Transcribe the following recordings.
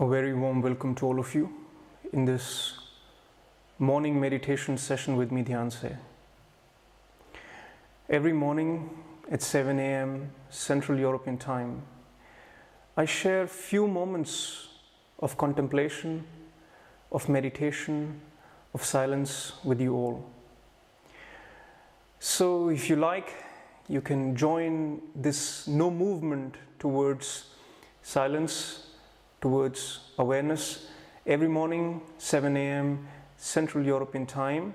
A very warm welcome to all of you in this morning meditation session with me, Dhyanse. Every morning at 7 a.m. Central European Time, I share few moments of contemplation, of meditation, of silence with you all. So if you like, you can join this no movement towards silence, towards awareness. Every morning, 7 a.m. Central European Time,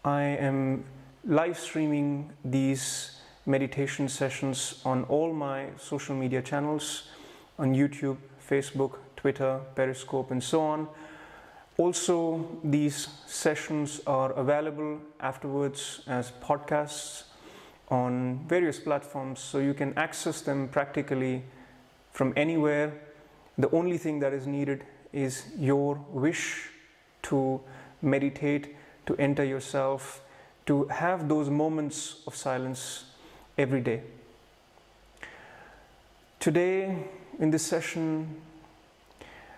I am live streaming these meditation sessions on all my social media channels, on YouTube, Facebook, Twitter, Periscope, and so on. Also, these sessions are available afterwards as podcasts on various platforms, so you can access them practically from anywhere. The only thing that is needed is your wish to meditate, to enter yourself, to have those moments of silence every day. Today, in this session,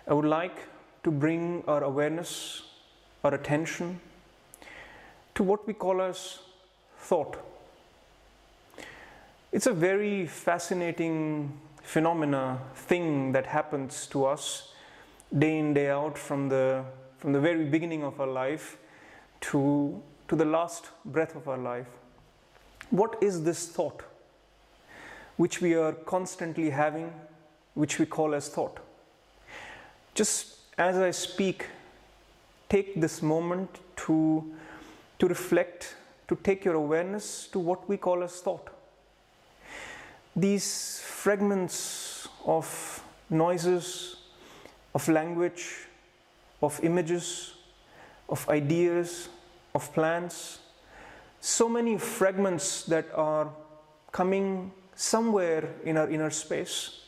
I would like to bring our awareness, our attention to what we call as thought. It's a very fascinating thing that happens to us day in, day out, from the very beginning of our life to the last breath of our life. What is this thought which we are constantly having, which we call as thought? Just as I speak, take this moment to reflect, to take your awareness to what we call as thought. These fragments of noises, of language, of images, of ideas, of plans, so many fragments that are coming somewhere in our inner space.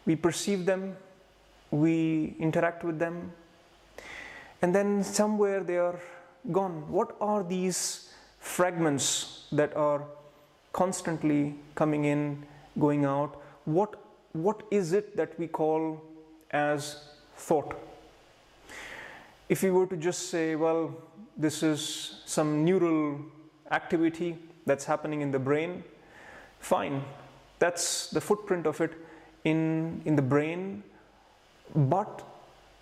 We perceive them, we interact with them, and then somewhere they are gone. What are these fragments that are constantly coming in, going out? What is it that we call as thought? If we were to just say, well, this is some neural activity that's happening in the brain, fine, that's the footprint of it in the brain. But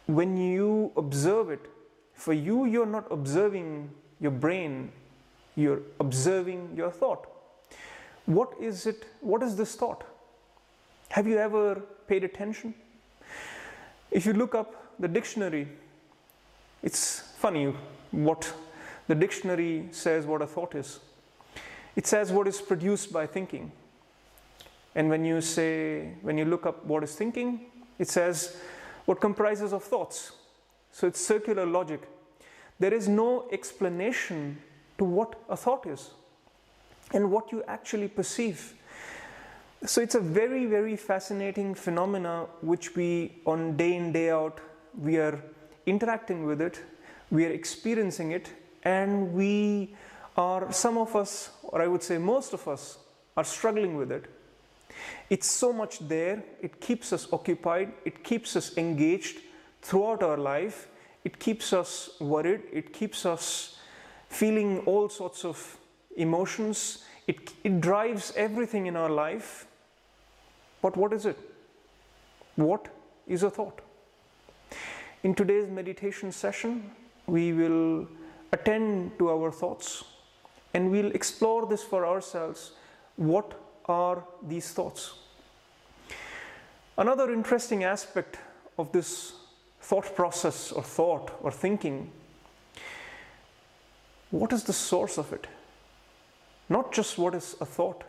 when you observe it, for you, you're not observing your brain, you're observing your thought. What is it? What is this thought? Have you ever paid attention? If you look up the dictionary, it's funny what the dictionary says what a thought is. It says what is produced by thinking. And when you look up what is thinking, it says what comprises of thoughts. So it's circular logic. There is no explanation to what a thought is and what you actually perceive. So it's a very, very fascinating phenomena which we, on day in, day out, we are interacting with it, we are experiencing it, and we are, some of us, or I would say most of us, are struggling with it. It's so much there, it keeps us occupied, it keeps us engaged throughout our life, it keeps us worried, it keeps us feeling all sorts of emotions, it drives everything in our life. But what is it? What is a thought? In today's meditation session, we will attend to our thoughts and we'll explore this for ourselves. What are these thoughts? Another interesting aspect of this thought process or thought or thinking, what is the source of it? Not just what is a thought,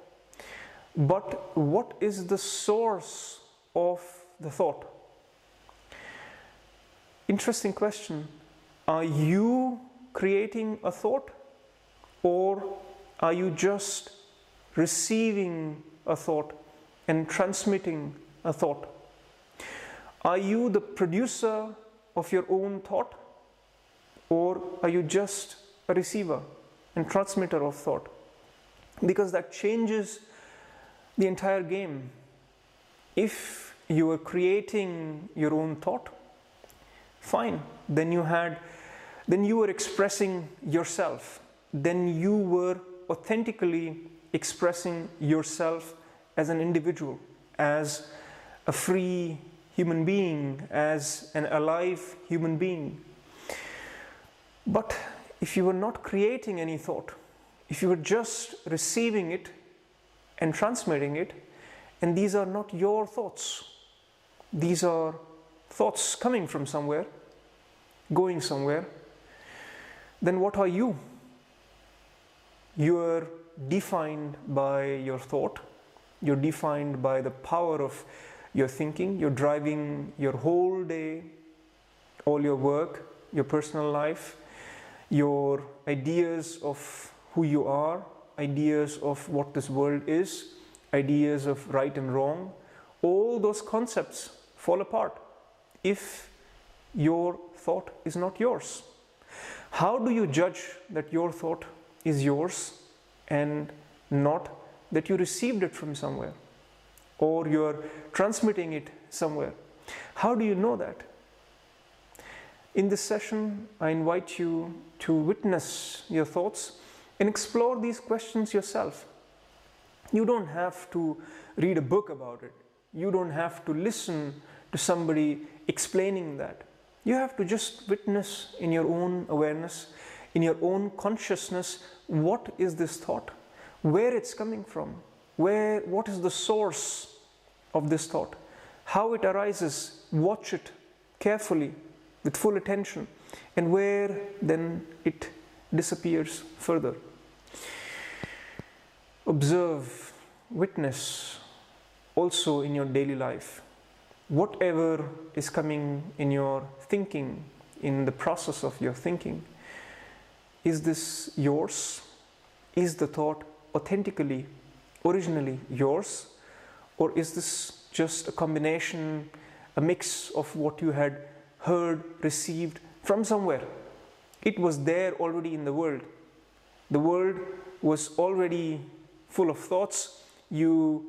but what is the source of the thought? Interesting question. Are you creating a thought, or are you just receiving a thought and transmitting a thought? Are you the producer of your own thought, or are you just a receiver and transmitter of thought? Because that changes the entire game. If you were creating your own thought, fine. Then you were expressing yourself. Then you were authentically expressing yourself as an individual, as a free human being, as an alive human being. But if you were not creating any thought, if you were just receiving it and transmitting it, and these are not your thoughts, these are thoughts coming from somewhere, going somewhere, then what are you? You are defined by your thought, you're defined by the power of your thinking, you're driving your whole day, all your work, your personal life, your ideas of who you are, ideas of what this world is, ideas of right and wrong. All those concepts fall apart if your thought is not yours. How do you judge that your thought is yours and not that you received it from somewhere or you're transmitting it somewhere? How do you know that? In this session, I invite you to witness your thoughts and explore these questions yourself. You don't have to read a book about it. You don't have to listen to somebody explaining that. You have to just witness in your own awareness, in your own consciousness, what is this thought, where it's coming from, what is the source of this thought, how it arises. Watch it carefully with full attention, and where then it disappears further. Observe, witness also in your daily life. Whatever is coming in your thinking, in the process of your thinking, is this yours? Is the thought authentically, originally yours? Or is this just a combination, a mix of what you had heard, received from somewhere? It was there already in the world. The world was already full of thoughts. You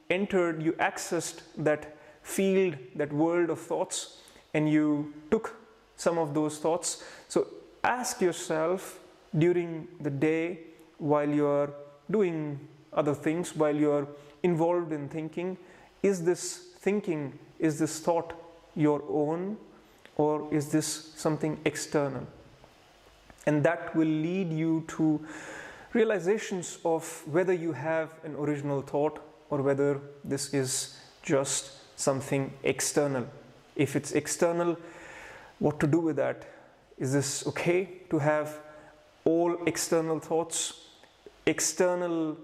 entered, you accessed that field, that world of thoughts, and you took some of those thoughts. So ask yourself during the day, while you are doing other things, while you are involved in thinking, is this thinking, is this thought your own, or is this something external? And that will lead you to realizations of whether you have an original thought or whether this is just something external. If it's external, what to do with that? Is this okay to have all external thoughts, external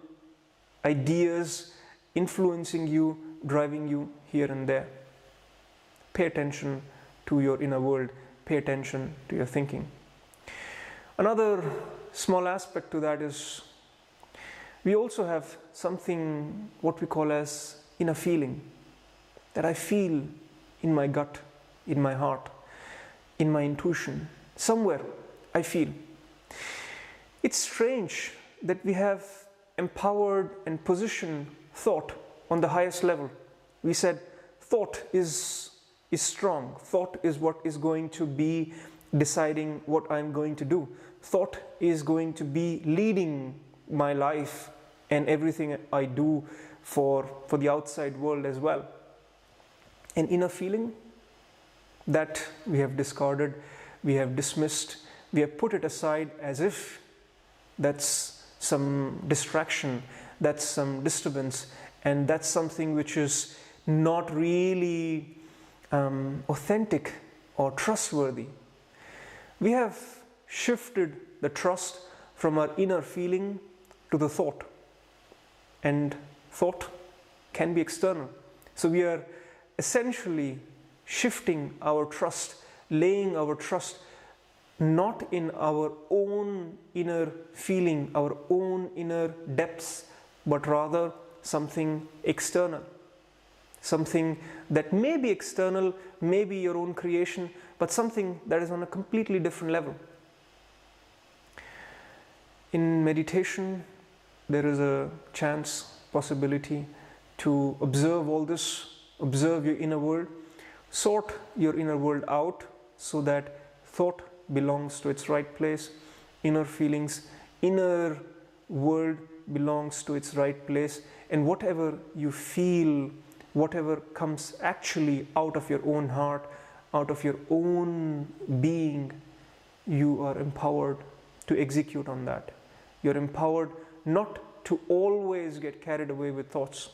ideas influencing you, driving you here and there? Pay attention to your inner world. Pay attention to your thinking. Another small aspect to that is we also have something what we call as inner feeling, that I feel in my gut, in my heart, in my intuition. Somewhere I feel. It's strange that we have empowered and positioned thought on the highest level. We said thought is strong. Thought is what is going to be deciding what I'm going to do. Thought is going to be leading my life and everything I do for the outside world as well. An inner feeling that we have discarded, we have dismissed, we have put it aside as if that's some distraction, that's some disturbance, and that's something which is not really authentic or trustworthy. We have shifted the trust from our inner feeling to the thought, and thought can be external. So we are essentially shifting our trust, laying our trust not in our own inner feeling, our own inner depths, but rather something external. Something that may be external, may be your own creation, but something that is on a completely different level. In meditation, there is a chance, possibility to observe all this observe your inner world, sort your inner world out so that thought belongs to its right place, inner feelings, inner world belongs to its right place, and whatever you feel, whatever comes actually out of your own heart, out of your own being, you are empowered to execute on that. You're empowered not to always get carried away with thoughts.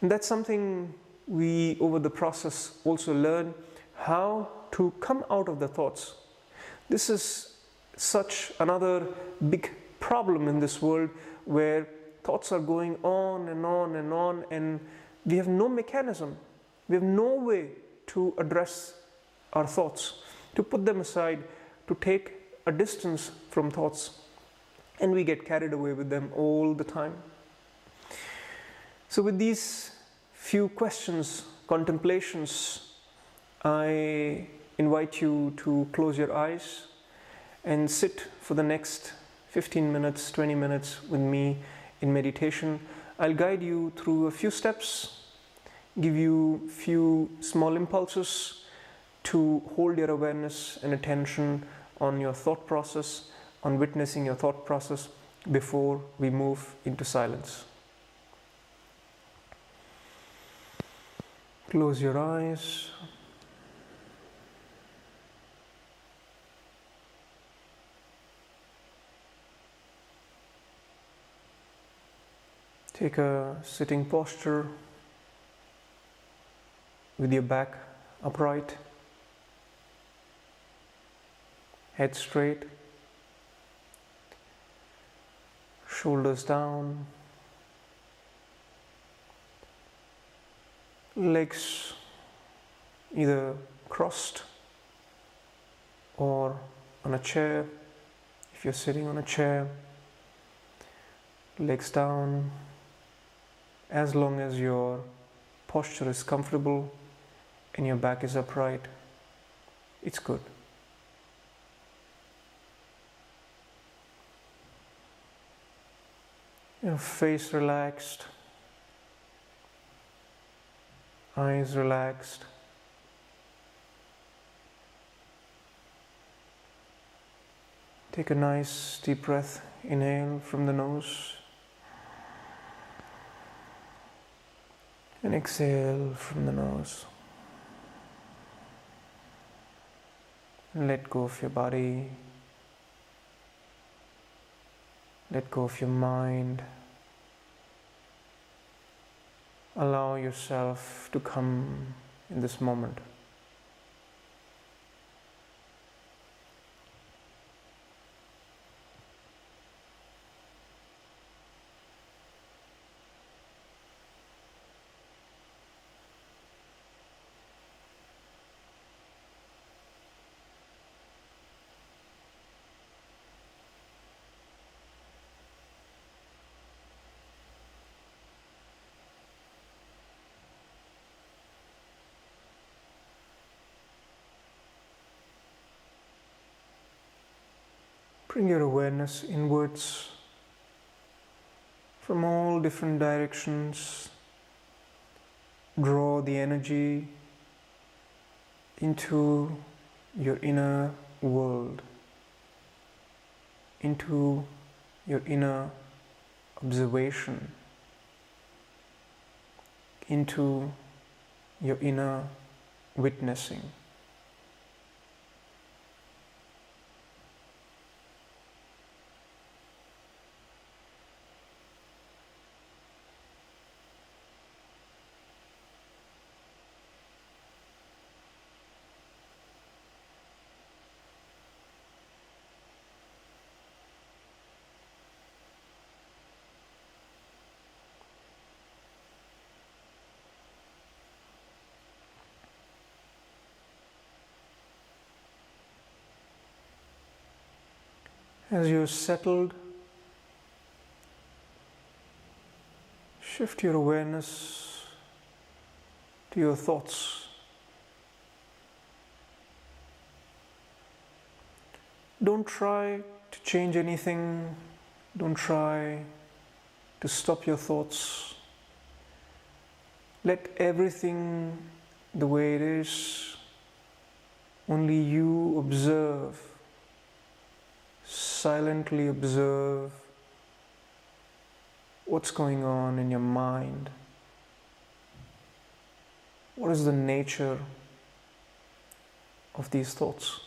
And that's something we, over the process, also learn how to come out of the thoughts. This is such another big problem in this world where thoughts are going on and on and on, and we have no mechanism, we have no way to address our thoughts, to put them aside, to take a distance from thoughts, and we get carried away with them all the time. So with these few questions, contemplations, I invite you to close your eyes and sit for the next 15 minutes, 20 minutes with me in meditation. I'll guide you through a few steps, give you few small impulses to hold your awareness and attention on your thought process, on witnessing your thought process before we move into silence. Close your eyes. Take a sitting posture with your back upright, head straight, shoulders down, legs either crossed or on a chair. If you're sitting on a chair, legs down. As long as your posture is comfortable and your back is upright, it's good. Your face relaxed, eyes relaxed. Take a nice deep breath, inhale from the nose. And exhale from the nose. And let go of your body. Let go of your mind. Allow yourself to come in this moment. Bring your awareness inwards from all different directions. Draw the energy into your inner world, into your inner observation, into your inner witnessing. As you're settled, shift your awareness to your thoughts. Don't try to change anything. Don't try to stop your thoughts. Let everything the way it is. Only you observe, silently observe what's going on in your mind. What is the nature of these thoughts?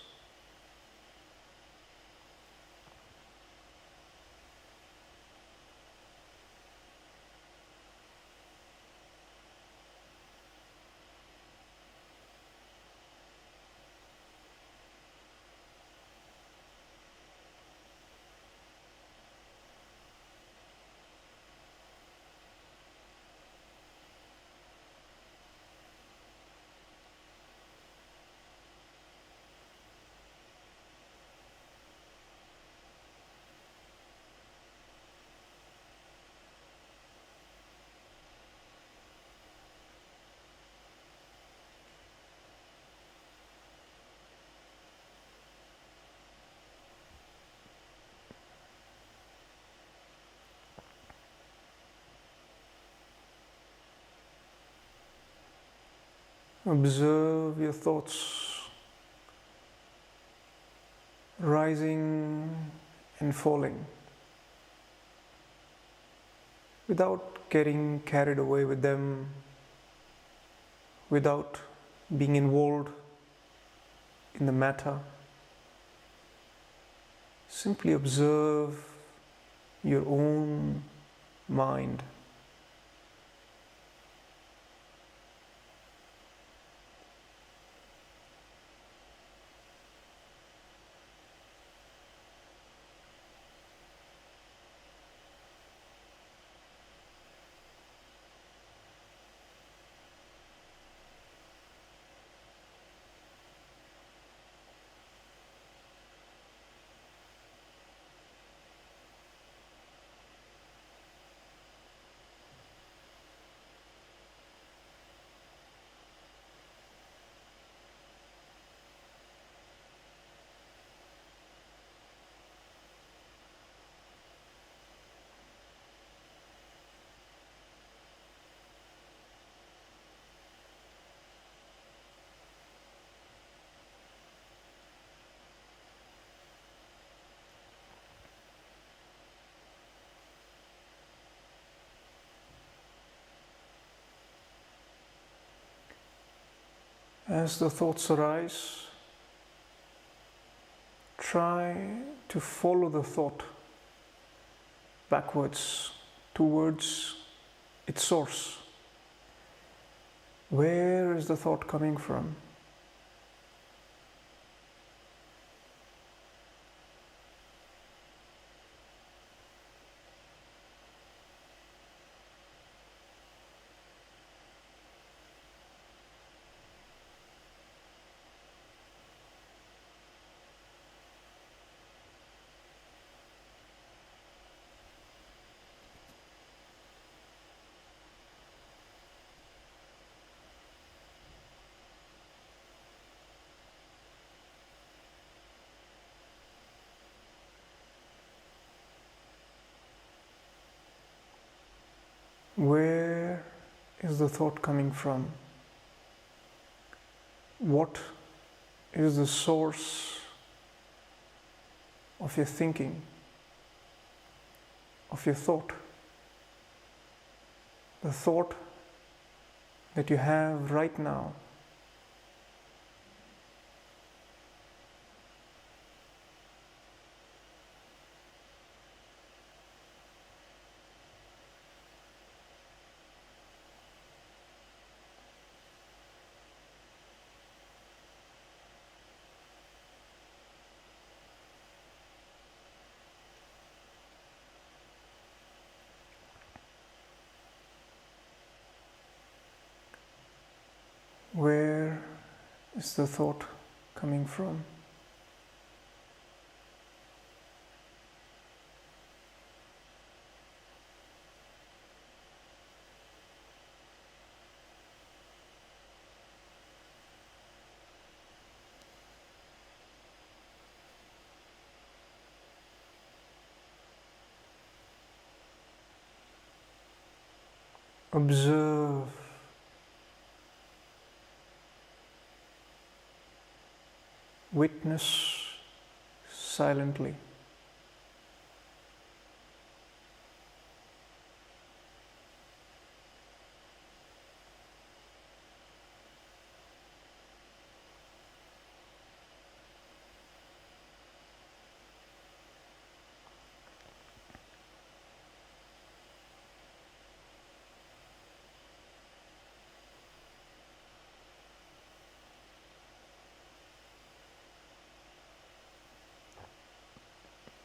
Observe your thoughts rising and falling without getting carried away with them, without being involved in the matter. Simply observe your own mind. As the thoughts arise, try to follow the thought backwards towards its source. Where is the thought coming from? Where is the thought coming from? What is the source of your thinking, of your thought? The thought that you have right now. Where is the thought coming from? Observe witness silently.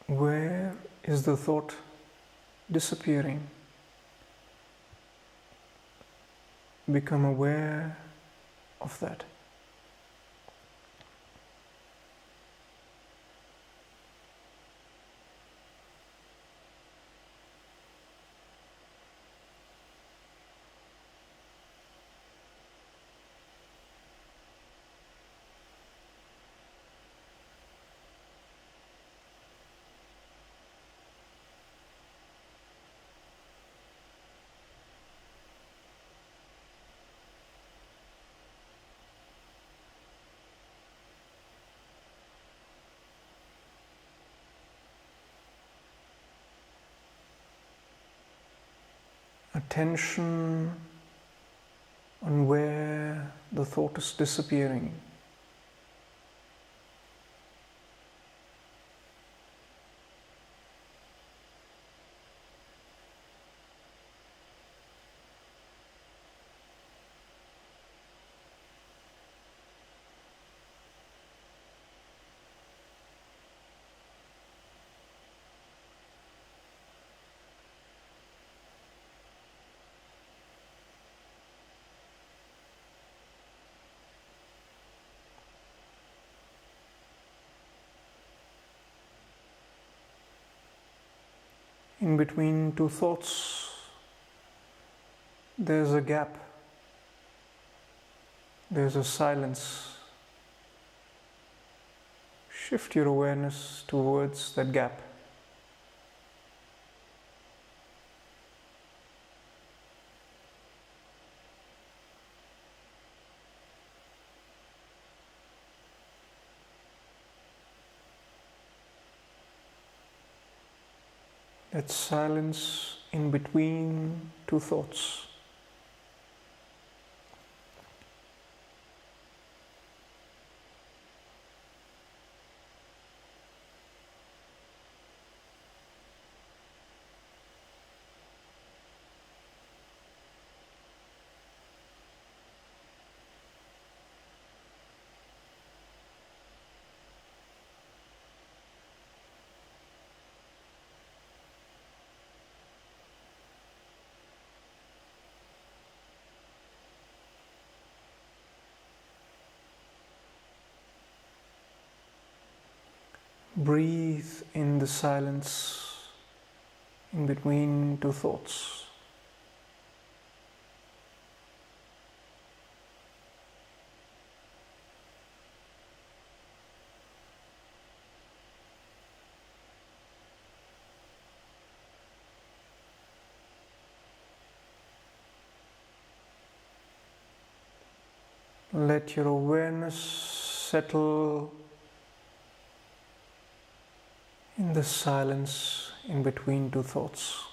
Where is the thought disappearing? Become aware of that. Attention on where the thought is disappearing. In between two thoughts, there's a gap, there's a silence. Shift your awareness towards that gap. That silence in between two thoughts. Breathe in the silence in between two thoughts. Let your awareness settle in the silence in between two thoughts.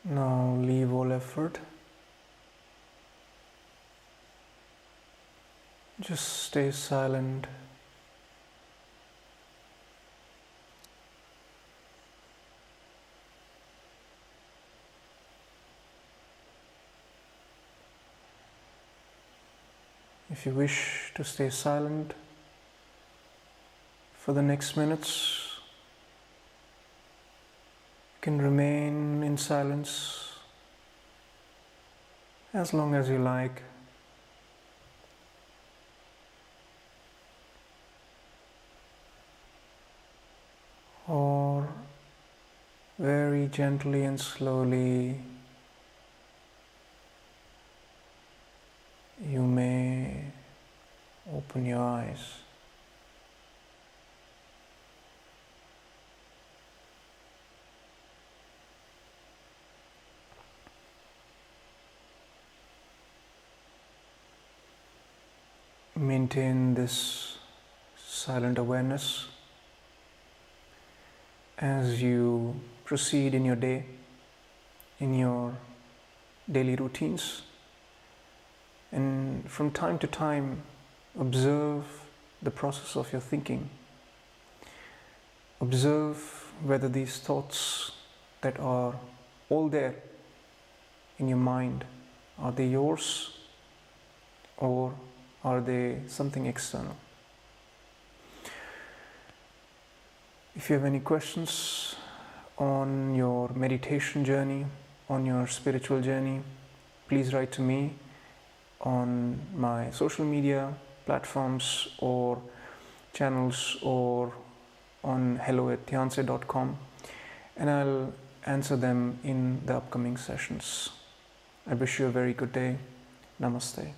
Now leave all effort. Just stay silent. If you wish to stay silent, for the next minutes, you can remain in silence as long as you like. Or very gently and slowly you may open your eyes. Maintain this silent awareness as you proceed in your day, in your daily routines, and from time to time observe the process of your thinking. Observe whether these thoughts that are all there in your mind, are they yours or are they something external? If you have any questions on your meditation journey, on your spiritual journey, please write to me on my social media platforms or channels or on hello@dhyanse.com, and I'll answer them in the upcoming sessions. I wish you a very good day. Namaste.